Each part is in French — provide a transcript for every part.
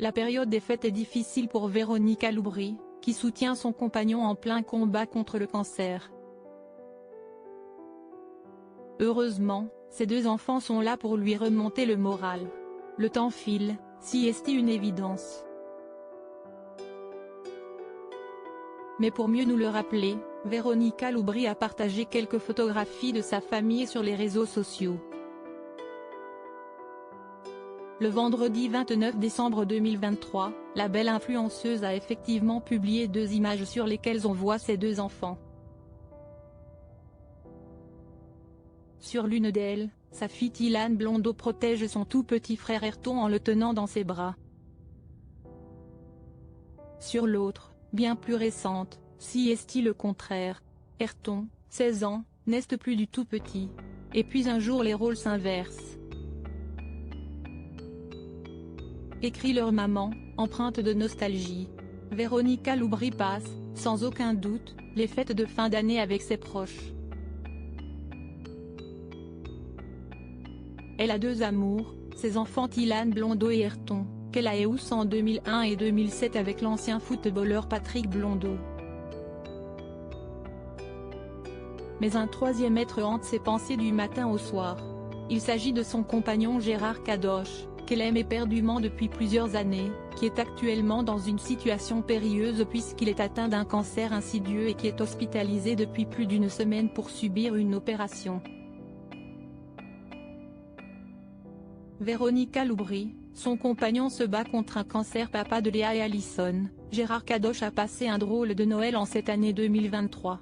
La période des fêtes est difficile pour Véronica Loubry, qui soutient son compagnon en plein combat contre le cancer. Heureusement, ses deux enfants sont là pour lui remonter le moral. Le temps file, si est une évidence. Mais pour mieux nous le rappeler, Véronica Loubry a partagé quelques photographies de sa famille sur les réseaux sociaux. Le vendredi 29 décembre 2023, la belle influenceuse a effectivement publié 2 images sur lesquelles on voit ses 2 enfants. Sur l'une d'elles, sa fille Ilan Blondeau protège son tout petit frère Ayrton en le tenant dans ses bras. Sur l'autre, bien plus récente, si est-il le contraire. Ayrton, 16 ans, n'est plus du tout petit. Et puis un jour les rôles s'inversent. Écrit leur maman, empreinte de nostalgie. Véronica Loubry passe, sans aucun doute, les fêtes de fin d'année avec ses proches. Elle a 2 amours, ses enfants Ilan Blondeau et Ayrton, qu'elle a eus en 2001 et 2007 avec l'ancien footballeur Patrick Blondeau. Mais un 3e être hante ses pensées du matin au soir. Il s'agit de son compagnon Gérard Kadosh, qu'elle aime éperdument depuis plusieurs années, qui est actuellement dans une situation périlleuse puisqu'il est atteint d'un cancer insidieux et qui est hospitalisé depuis plus d'1 semaine pour subir une opération. Véronica Loubry, son compagnon se bat contre un cancer. Papa de Léa et Allison, Gérard Kadosh a passé un drôle de Noël en cette année 2023.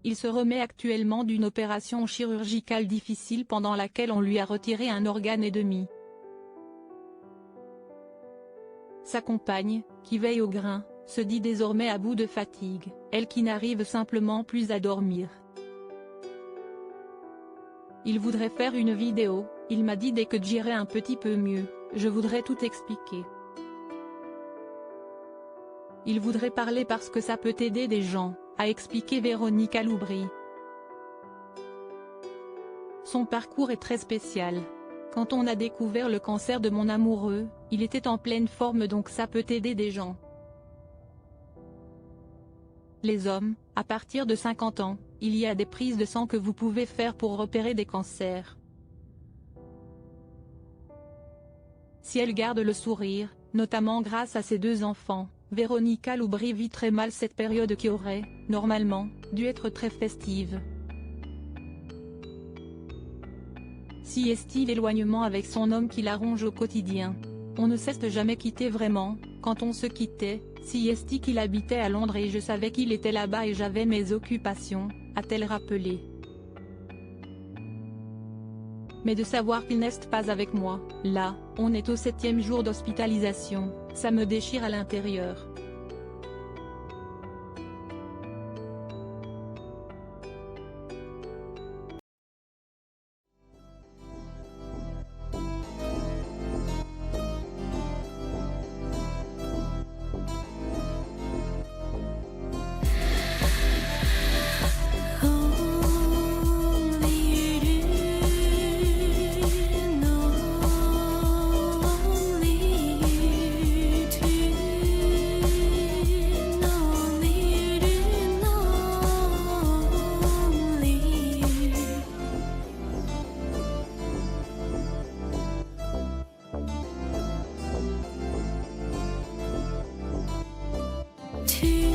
Il se remet actuellement d'une opération chirurgicale difficile pendant laquelle on lui a retiré un organe et demi. Sa compagne, qui veille au grain, se dit désormais à bout de fatigue, elle qui n'arrive simplement plus à dormir. Il voudrait faire une vidéo, il m'a dit dès que j'irai un petit peu mieux, je voudrais tout expliquer. Il voudrait parler parce que ça peut aider des gens, a expliqué Véronica Loubry. Son parcours est très spécial. Quand on a découvert le cancer de mon amoureux, il était en pleine forme donc ça peut aider des gens. Les hommes, à partir de 50 ans, il y a des prises de sang que vous pouvez faire pour repérer des cancers. Si elle garde le sourire, notamment grâce à ses 2 enfants, Véronica Loubry vit très mal cette période qui aurait, normalement, dû être très festive. Si est-il l'éloignement avec son homme qui la ronge au quotidien. On ne s'est jamais quitté vraiment, quand on se quittait, si est-il qu'il habitait à Londres et je savais qu'il était là-bas et j'avais mes occupations, a-t-elle rappelé. Mais de savoir qu'il n'est pas avec moi, là, on est au 7e jour d'hospitalisation, ça me déchire à l'intérieur. To